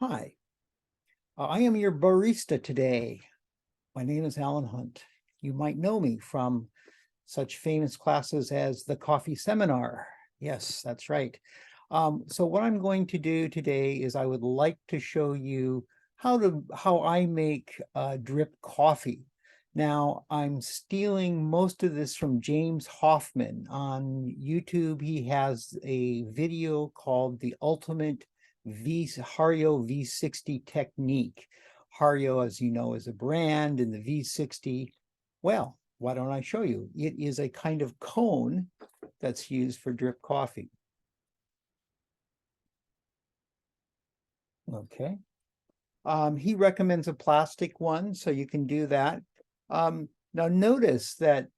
Hi, I am your barista today. My name is Alan Hunt. You might know me from such famous classes as the coffee seminar. Yes, that's right. So what I'm going to do today is I would like to show you how I make drip coffee. Now, I'm stealing most of this from James Hoffman. On YouTube, he has a video called The Ultimate Hario V60 Technique. Hario, as you know, is a brand, and the V60, well, why don't I show you? It is a kind of cone that's used for drip coffee. Okay. He recommends a plastic one, so you can do that. Now notice that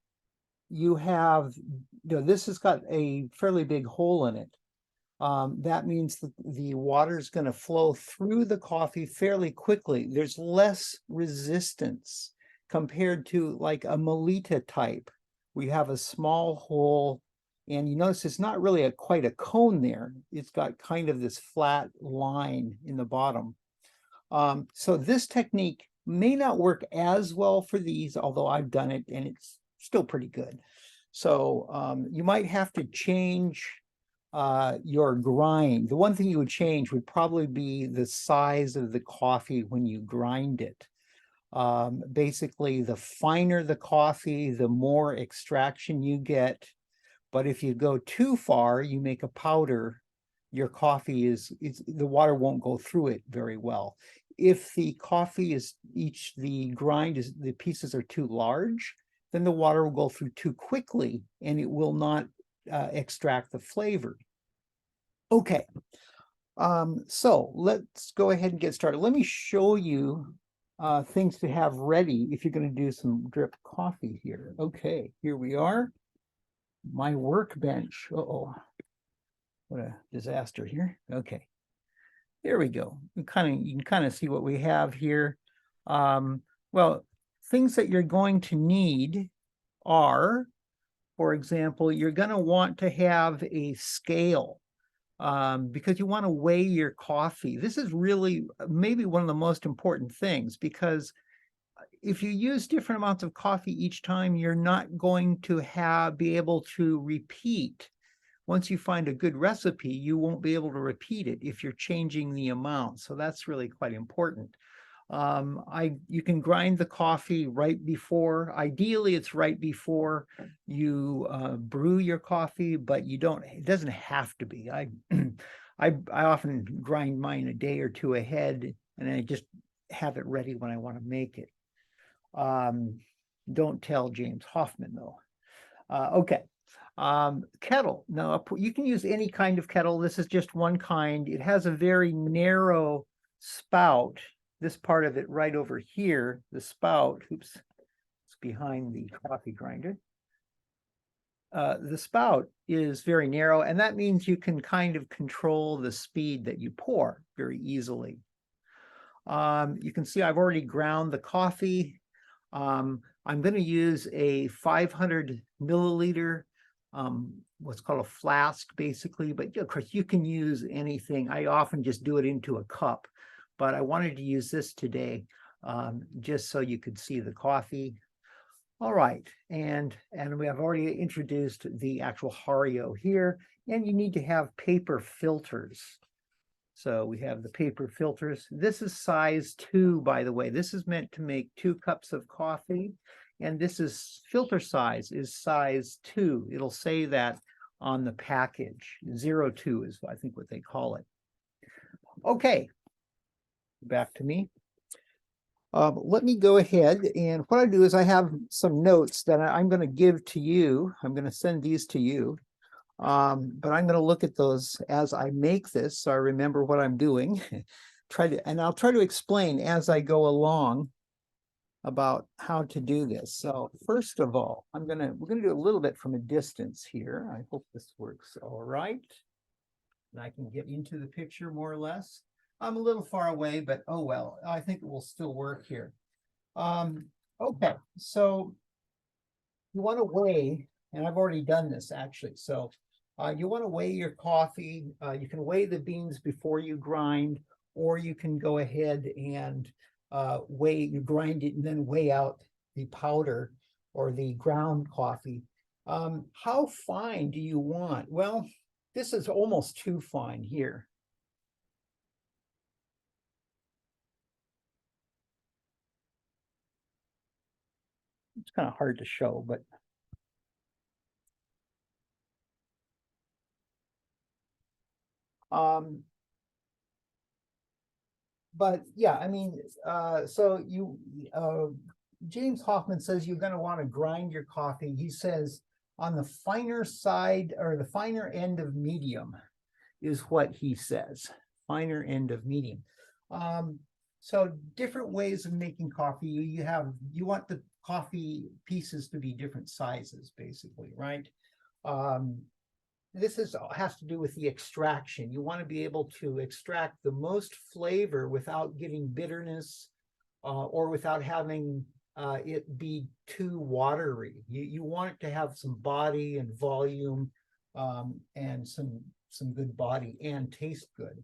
this has got a fairly big hole in it. That means that the water is going to flow through the coffee fairly quickly. There's less resistance compared to like a Melita type. We have a small hole, and you notice it's not really quite a cone there. It's got kind of this flat line in the bottom. So this technique may not work as well for these, although I've done it and it's still pretty good. So you might have to change your grind. The one thing you would change would probably be the size of the coffee when you grind it. Basically, the finer the coffee, the more extraction you get. But if you go too far, you make a powder, your coffee the water won't go through it very well. If the coffee the pieces are too large, then the water will go through too quickly and it will not extract the flavor. Okay, so let's go ahead and get started. Let me show you things to have ready if you're going to do some drip coffee here. Okay, here we are. My workbench. Uh-oh, what a disaster here. Okay, there we go. You can kind of see what we have here. Well, things that you're going to need are, for example, you're going to want to have a scale because you want to weigh your coffee. This is really maybe one of the most important things, because if you use different amounts of coffee each time, you're not going to be able to repeat. Once you find a good recipe, you won't be able to repeat it if you're changing the amount. So that's really quite important. You can grind the coffee right before. Ideally, it's right before you brew your coffee, but it doesn't have to be. I often grind mine a day or two ahead, and I just have it ready when I want to make it. Don't tell James Hoffman, though. Okay. Kettle. Now, you can use any kind of kettle. This is just one kind. It has a very narrow spout. This part of it right over here, the spout, oops, it's behind the coffee grinder. The spout is very narrow, and that means you can kind of control the speed that you pour very easily. You can see I've already ground the coffee. I'm going to use a 500 milliliter, what's called a flask, basically, but of course you can use anything. I often just do it into a cup, but I wanted to use this today just so you could see the coffee. All right, and we have already introduced the actual Hario here, and you need to have paper filters. So we have the paper filters. This is size 2, by the way. This is meant to make 2 cups of coffee, and filter size is size 2. It'll say that on the package. 02 is, I think, what they call it. Okay, back to me. Let me go ahead, and what I do is I have some notes that I'm going to give to you. I'm going to send these to you. But I'm going to look at those as I make this, so I remember what I'm doing. And I'll try to explain as I go along about how to do this. So first of all, we're going to do a little bit from a distance here. I hope this works all right. And I can get into the picture more or less. I'm a little far away, but oh well, I think it will still work here. Okay, so you want to weigh, and I've already done this actually. So you want to weigh your coffee. You can weigh the beans before you grind, or you can go ahead and grind it and then weigh out the powder or the ground coffee. How fine do you want? Well, this is almost too fine here. It's kind of hard to show, but yeah, I mean, James Hoffman says you're going to want to grind your coffee. He says on the finer side or the finer end of medium is what he says, finer end of medium. So different ways of making coffee. You want the coffee pieces to be different sizes, basically, right? This has to do with the extraction. You want to be able to extract the most flavor without getting bitterness or without having it be too watery. You want it to have some body and volume and some good body and taste good.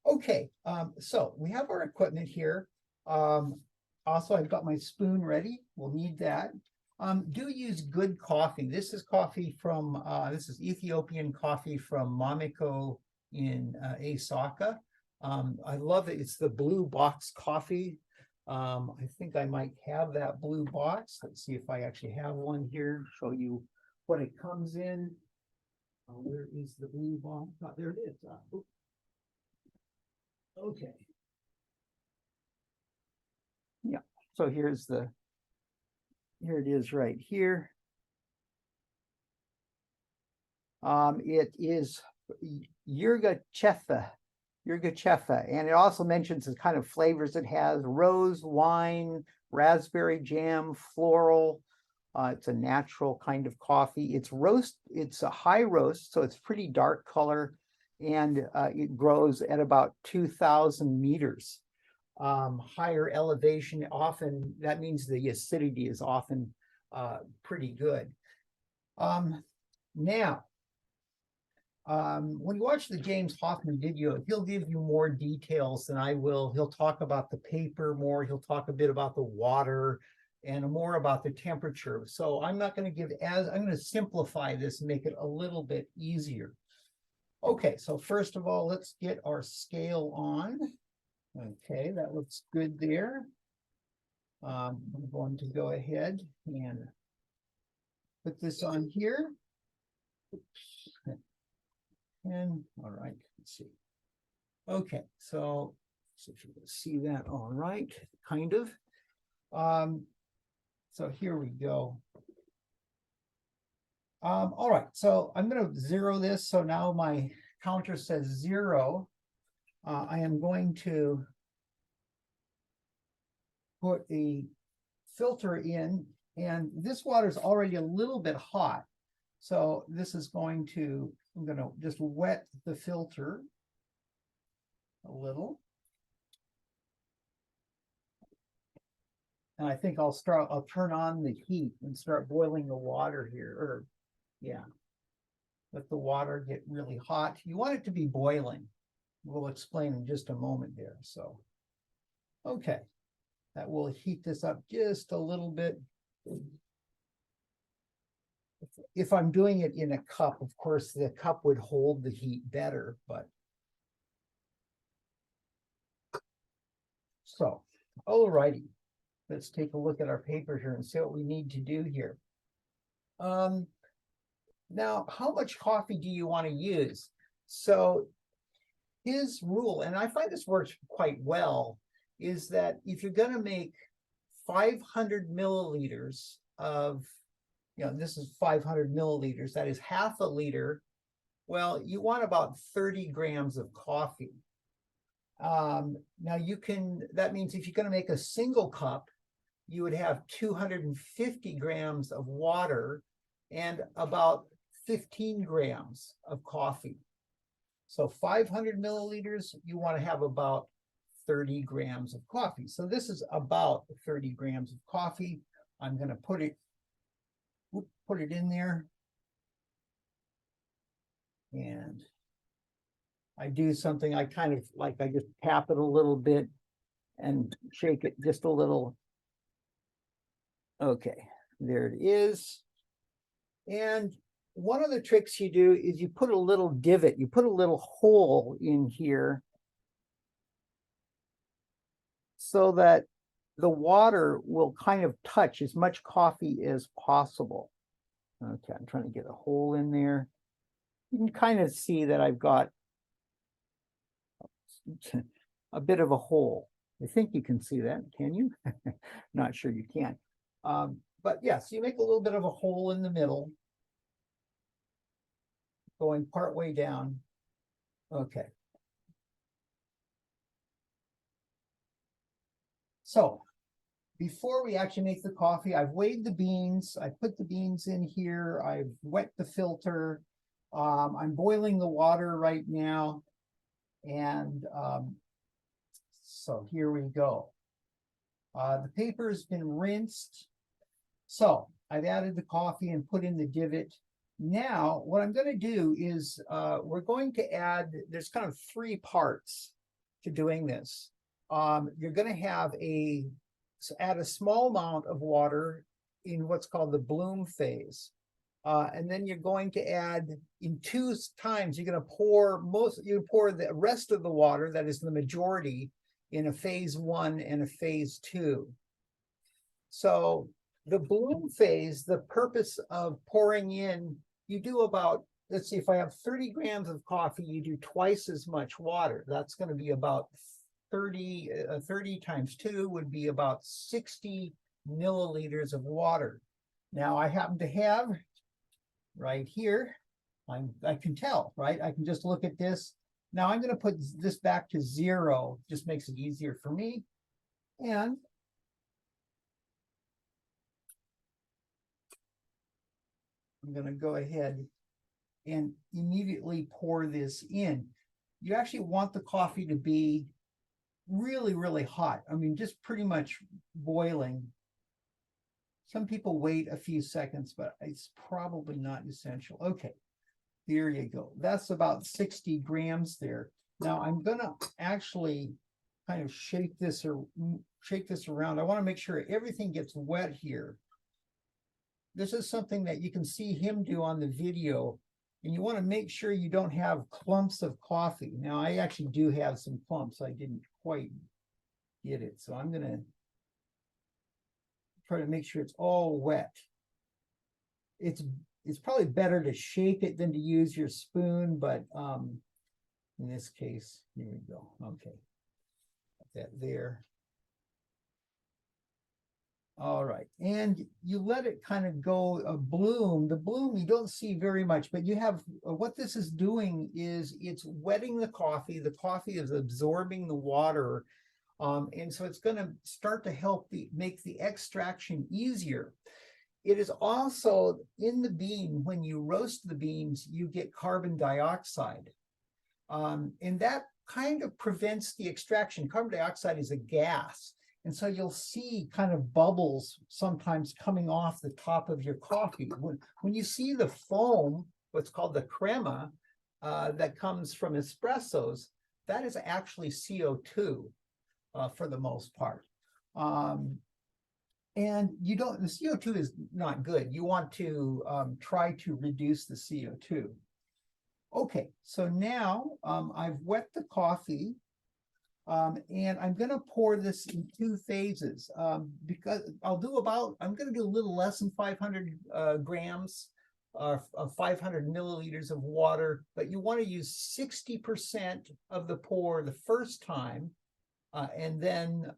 Okay, so we have our equipment here. Also, I've got my spoon ready. We'll need that. Do use good coffee. This is coffee from, this is Ethiopian coffee from Mamiko in Osaka. I love it. It's the blue box coffee. I think I might have that blue box. Let's see if I actually have one here. Show you what it comes in. Where is the blue box? Oh, there it is. Okay. Yeah. So here it is right here. It is Yirgacheffe, and it also mentions the kind of flavors it has: rose, wine, raspberry jam, floral. It's a natural kind of coffee. It's a high roast, so it's pretty dark color, and it grows at about 2,000 meters. Higher elevation, often that means the acidity is often pretty good. Now, when you watch the James Hoffman video, he'll give you more details than I will. He'll talk about the paper more. He'll talk a bit about the water and more about the temperature. So I'm not going to I'm going to simplify this and make it a little bit easier. Okay, so first of all, let's get our scale on. Okay, that looks good there. I'm going to go ahead and put this on here. Oops. And all right, let's see. Okay, so if you can see that all right, kind of. So here we go. All right, so I'm going to zero this. So now my counter says 0. I am going to put a filter in, and this water is already a little bit hot. So this is I'm going to just wet the filter a little. And I think I'll turn on the heat and start boiling the water here, or yeah, let the water get really hot. You want it to be boiling. We'll explain in just a moment there. So, okay, that will heat this up just a little bit. If I'm doing it in a cup, of course, the cup would hold the heat better, but. So, all righty. Let's take a look at our paper here and see what we need to do here. Now, how much coffee do you want to use? So his rule, and I find this works quite well, is that if you're going to make 500 milliliters of, this is 500 milliliters, that is half a liter. Well, you want about 30 grams of coffee. Now that means if you're going to make a single cup, you would have 250 grams of water and about 15 grams of coffee. So 500 milliliters, you want to have about 30 grams of coffee. So this is about 30 grams of coffee. I'm going to put it in there. And I do something, I kind of like, I just tap it a little bit and shake it just a little. Okay, there it is. And one of the tricks you do is you put a little divot, you put a little hole in here so that the water will kind of touch as much coffee as possible. Okay, I'm trying to get a hole in there. You can kind of see that I've got a bit of a hole. I think you can see that, can you? Not sure you can. But yes, you make a little bit of a hole in the middle, going part way down. Okay. So before we actually make the coffee, I've weighed the beans. I put the beans in here. I've wet the filter. I'm boiling the water right now. And so here we go. The paper has been rinsed. So I've added the coffee and put in the divot. Now, what I'm going to do is we're going to add, there's kind of three parts to doing this. You're going to have add a small amount of water in what's called the bloom phase. And then you're going to add in 2 times, you're going to pour the rest of the water, that is the majority, in a phase 1 and a phase 2. So the bloom phase, the purpose of pouring in, you do about, let's see, if I have 30 grams of coffee, you do twice as much water. That's going to be about 30 times 2 would be about 60 milliliters of water. Now I happen to have right here, I can tell, right? I can just look at this. Now I'm going to put this back to 0, just makes it easier for me. And I'm going to go ahead and immediately pour this in. You actually want the coffee to be really, really hot. I mean, just pretty much boiling. Some people wait a few seconds, but it's probably not essential. Okay, there you go. That's about 60 grams there. Now I'm gonna actually kind of shake this around. I want to make sure everything gets wet here. This is something that you can see him do on the video, and you want to make sure you don't have clumps of coffee. Now I actually do have some clumps. I didn't quite get it, so I'm gonna try to make sure it's all wet. It's probably better to shake it than to use your spoon, but in this case, here we go. Okay, got that there. All right, and you let it kind of go bloom. The bloom you don't see very much, but you have what this is doing is it's wetting the coffee. The coffee is absorbing the water, and so it's going to start to help make the extraction easier. It is also in the bean, when you roast the beans, you get carbon dioxide. And that kind of prevents the extraction. Carbon dioxide is a gas. And so you'll see kind of bubbles sometimes coming off the top of your coffee. When you see the foam, what's called the crema, that comes from espressos, that is actually CO2 for the most part. And the CO2 is not good. You want to try to reduce the CO2. Okay, so now I've wet the coffee, and I'm going to pour this in 2 phases because I'm going to do a little less than 500 grams of 500 milliliters of water, but you want to use 60% of the pour the first time, and then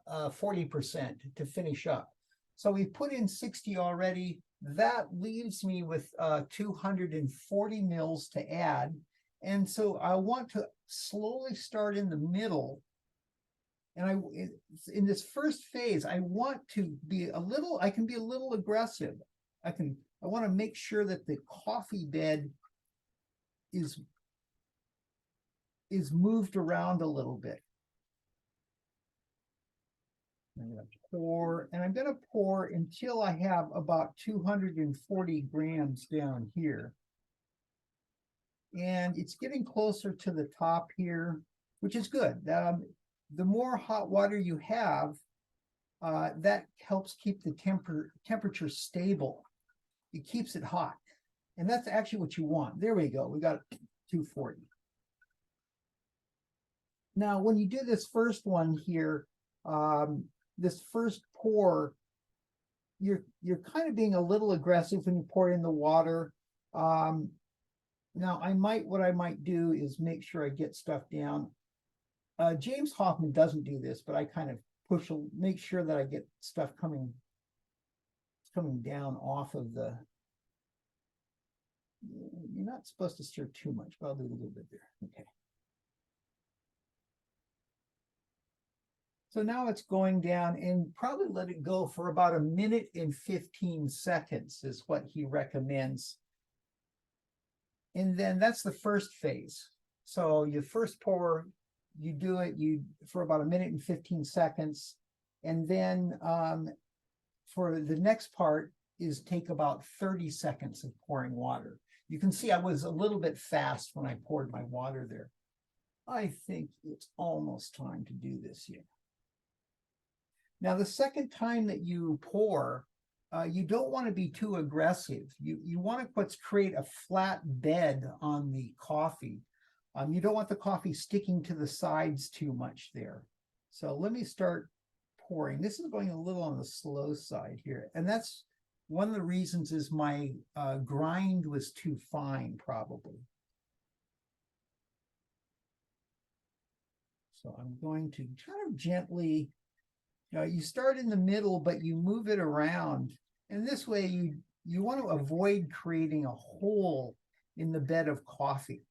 40% to finish up. So we put in 60 already. That leaves me with 240 mils to add. And so I want to slowly start in the middle. And in this first phase, I want to be I can be a little aggressive. I want to make sure that the coffee bed is moved around a little bit. I'm going to pour, and I'm going to pour until I have about 240 grams down here. and it's getting closer to the top here, which is good. The more hot water you have, that helps keep the temperature stable. It keeps it hot. And that's actually what you want. There we go. We got 240. Now, when you do this first one here, this first pour, you're kind of being a little aggressive when you pour in the water. Now, what I might do is make sure I get stuff down. James Hoffman doesn't do this, but I kind of make sure that I get stuff coming down off of the. You're not supposed to stir too much, but I'll do a little bit there. Okay. So now it's going down, and probably let it go for about 1 minute and 15 seconds is what he recommends. And then that's the first phase. So you first pour, you do it for about 1 minute and 15 seconds. And then for the next part is take about 30 seconds of pouring water. You can see I was a little bit fast when I poured my water there. I think it's almost time to do this here. Now, the second time that you pour, you don't want to be too aggressive. You want to create a flat bed on the coffee. You don't want the coffee sticking to the sides too much there. So let me start pouring. This is going a little on the slow side here. And that's one of the reasons is my grind was too fine, probably. So I'm going to kind of gently, you start in the middle, but you move it around. And this way you want to avoid creating a hole in the bed of coffee.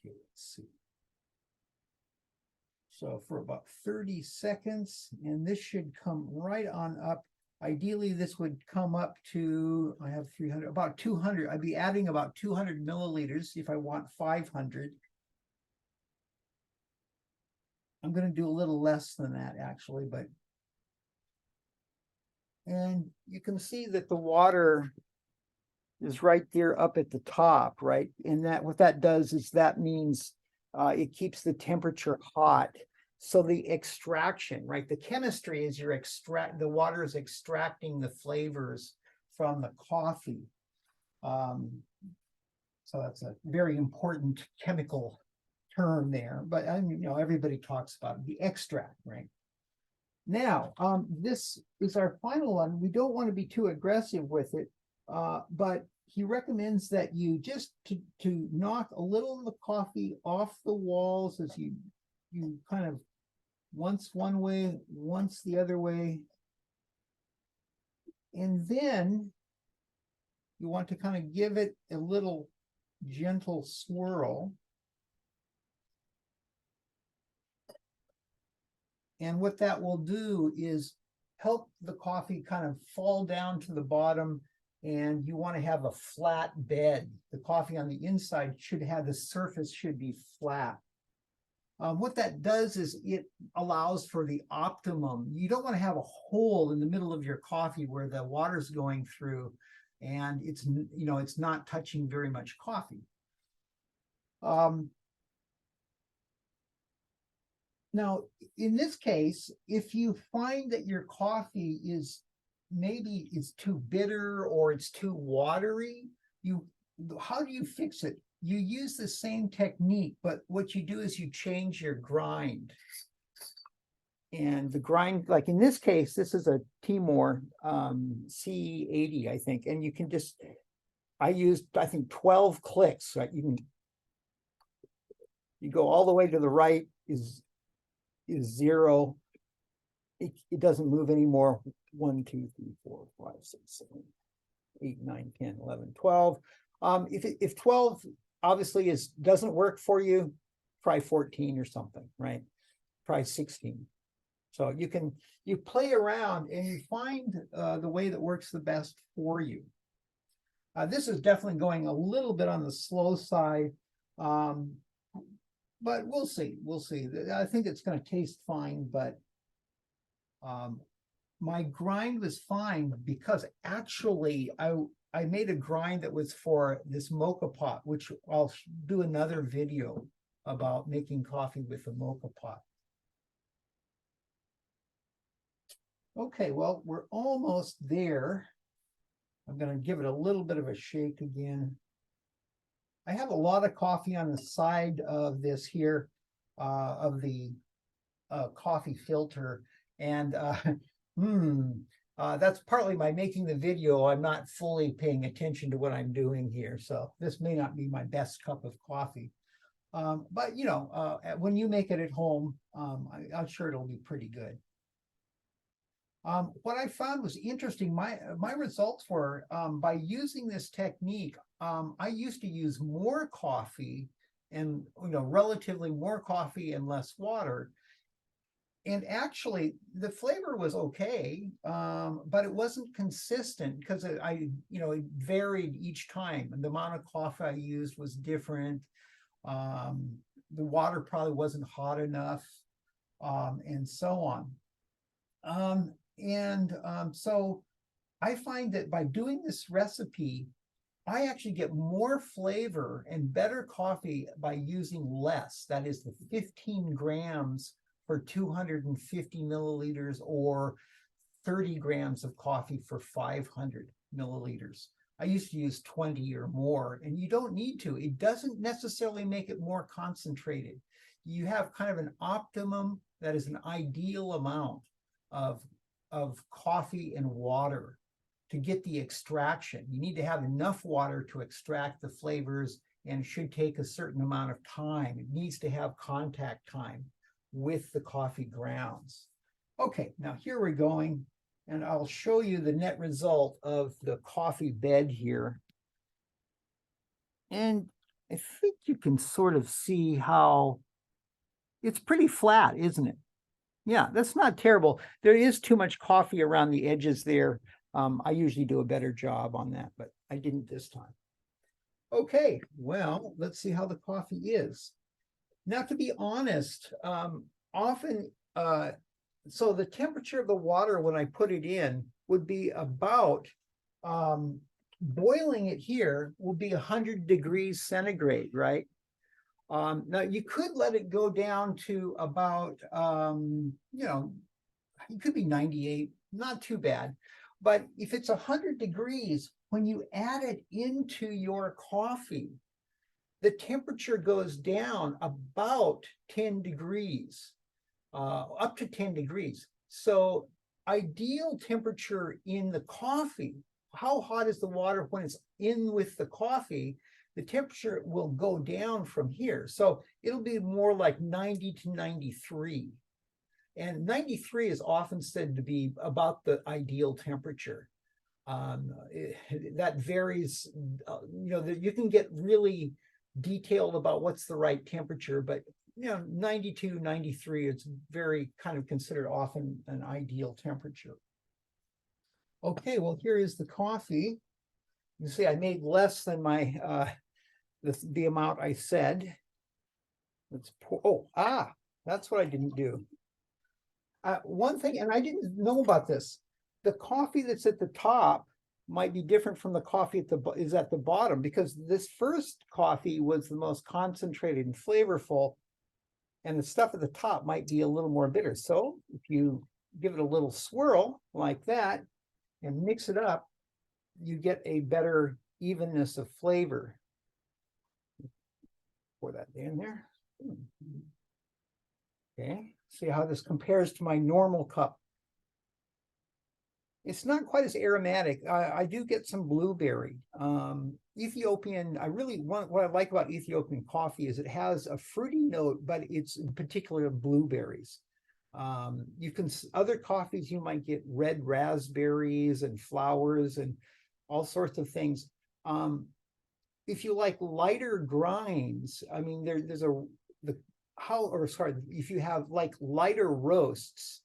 Okay, let's see. So for about 30 seconds, and this should come right on up. Ideally, this would come up to, I have 300, about 200. I'd be adding about 200 milliliters if I want 500. I'm going to do a little less than that, actually, but. And you can see that the water is right there up at the top, right? And that what that does is that means it keeps the temperature hot. So the extraction, right? The chemistry is the water is extracting the flavors from the coffee. So that's a very important chemical term there, but everybody talks about it, the extract, right? Now, this is our final one. We don't want to be too aggressive with it, but he recommends that you just to knock a little of the coffee off the walls as you kind of once one way, once the other way. And then you want to kind of give it a little gentle swirl. And what that will do is help the coffee kind of fall down to the bottom, and you want to have a flat bed. The coffee on the inside the surface should be flat. What that does is it allows for the optimum. You don't want to have a hole in the middle of your coffee where the water's going through and it's not touching very much coffee. Now, in this case, if you find that your coffee is too bitter or it's too watery, how do you fix it? You use the same technique, but what you do is you change your grind. And the grind, like in this case, this is a Timor C80, I think. And you can I used, I think, 12 clicks, right? You go all the way to the right is 0. It doesn't move anymore. 1, 2, 3, 4, 5, 6, 7, 8, 9, 10, 11, 12. If 12 obviously doesn't work for you, try 14 or something, right? Try 16. So you play around and you find the way that works the best for you. This is definitely going a little bit on the slow side, but we'll see. We'll see. I think it's going to taste fine, but my grind was fine because actually I made a grind that was for this mocha pot, which I'll do another video about making coffee with a mocha pot. Okay, well, we're almost there. I'm going to give it a little bit of a shake again. I have a lot of coffee on the side of this here, of the coffee filter. And that's partly by making the video. I'm not fully paying attention to what I'm doing here. So this may not be my best cup of coffee. But, you know, when you make it at home, I'm sure it'll be pretty good. What I found was interesting. My results were by using this technique. I used to use more coffee and, you know, relatively more coffee and less water. And actually, the flavor was okay, but it wasn't consistent because you know, it varied each time. And the amount of coffee I used was different. The water probably wasn't hot enough, and so on. So I find that by doing this recipe, I actually get more flavor and better coffee by using less. That is the 15 grams for 250 milliliters or 30 grams of coffee for 500 milliliters. I used to use 20 or more, and you don't need to. It doesn't necessarily make it more concentrated. You have kind of an optimum, that is an ideal amount of coffee and water to get the extraction. You need to have enough water to extract the flavors, and it should take a certain amount of time. It needs to have contact time with the coffee grounds. Okay, now here we're going, and I'll show you the net result of the coffee bed here. And I think you can sort of see how it's pretty flat, isn't it? Yeah, that's not terrible. There is too much coffee around the edges there. I usually do a better job on that, but I didn't this time. Okay, well, let's see how the coffee is. Now, to be honest, often, so the temperature of the water when I put it in would be about, boiling it here will be 100 degrees centigrade, right? Now, you could let it go down to about, you know, it could be 98, not too bad. But if it's 100 degrees, when you add it into your coffee, the temperature goes down about 10 degrees, up to 10 degrees. So ideal temperature in the coffee, how hot is the water when it's in with the coffee? The temperature will go down from here. So it'll be more like 90 to 93. And 93 is often said to be about the ideal temperature. That varies, you know, you can get really detailed about what's the right temperature, but, you know, 92, 93, it's very kind of considered often an ideal temperature. Okay, well, here is the coffee. You see, I made less than my, the amount I said. Let's pour, that's what I didn't do. One thing, and I didn't know about this, the coffee that's at the top might be different from the coffee is at the bottom, because this first coffee was the most concentrated and flavorful, and the stuff at the top might be a little more bitter. So if you give it a little swirl like that and mix it up, you get a better evenness of flavor. Pour that in there. Okay, see how this compares to my normal cup. It's not quite as aromatic. I do get some blueberry. Ethiopian, what I like about Ethiopian coffee is it has a fruity note, but it's in particular blueberries. Other coffees, you might get red raspberries and flowers and all sorts of things. If you like lighter grinds, I mean, if you have like lighter roasts,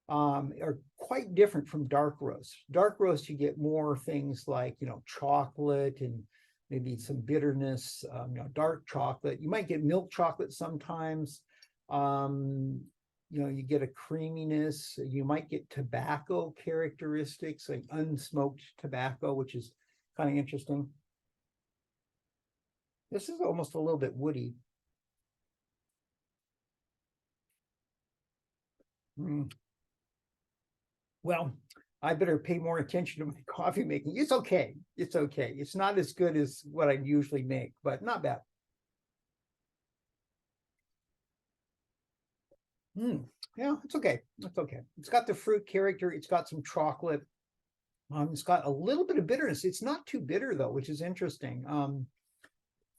are quite different from dark roast. Dark roast, you get more things like, you know, chocolate and maybe some bitterness, you know, dark chocolate. You might get milk chocolate sometimes. you get a creaminess. You might get tobacco characteristics, like unsmoked tobacco, which is kind of interesting. This is almost a little bit woody. Well, I better pay more attention to my coffee making. It's okay. It's okay. It's not as good as what I usually make, but not bad. Yeah, it's okay. It's okay. It's got the fruit character. It's got some chocolate. It's got a little bit of bitterness. It's not too bitter though, which is interesting.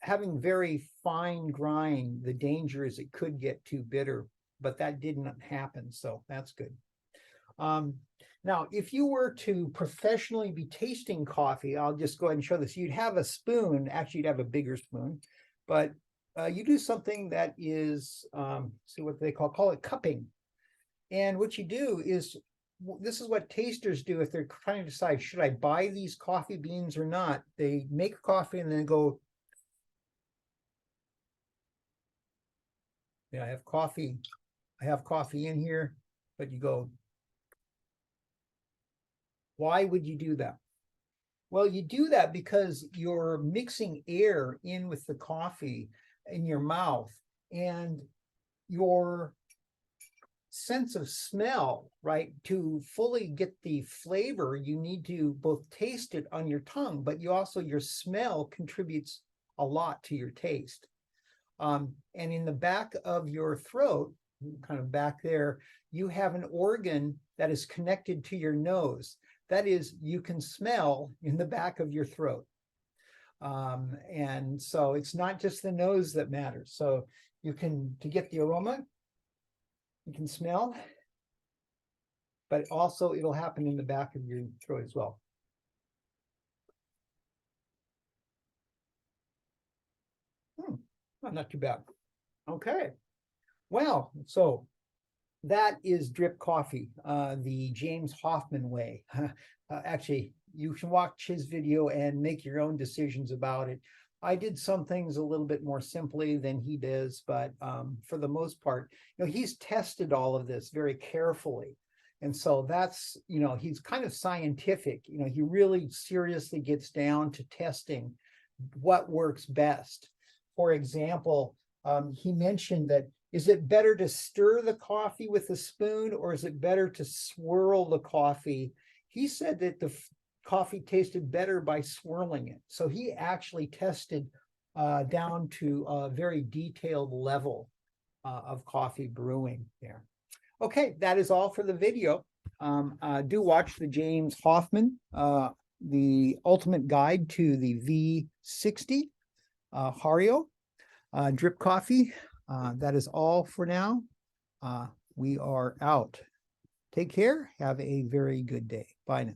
Having very fine grind, the danger is it could get too bitter, but that didn't happen, so that's good. Now, if you were to professionally be tasting coffee, I'll just go ahead and show this. You'd have a spoon. Actually, you'd have a bigger spoon, but you do something that is, see what they call it cupping. And what you do is, this is what tasters do if they're trying to decide, should I buy these coffee beans or not? They make coffee and then go, yeah, I have coffee in here, but you go, why would you do that? Well, you do that because you're mixing air in with the coffee in your mouth, and your sense of smell, right? To fully get the flavor, you need to both taste it on your tongue, but your smell contributes a lot to your taste. And in the back of your throat, kind of back there, you have an organ that is connected to your nose. That is, you can smell in the back of your throat. And so it's not just the nose that matters. So you can, to get the aroma, you can smell, but also it'll happen in the back of your throat as well. Not too bad. Okay. Well, so that is drip coffee, the James Hoffman way. Actually, you can watch his video and make your own decisions about it. I did some things a little bit more simply than he does, but for the most part, he's tested all of this very carefully. And so that's, he's kind of scientific. He really seriously gets down to testing what works best. For example, he mentioned that, is it better to stir the coffee with a spoon, or is it better to swirl the coffee? He said that the coffee tasted better by swirling it. So he actually tested down to a very detailed level of coffee brewing there. Okay, that is all for the video. Do watch the James Hoffman, the ultimate guide to the V60 Hario drip coffee. That is all for now. We are out. Take care. Have a very good day. Bye now.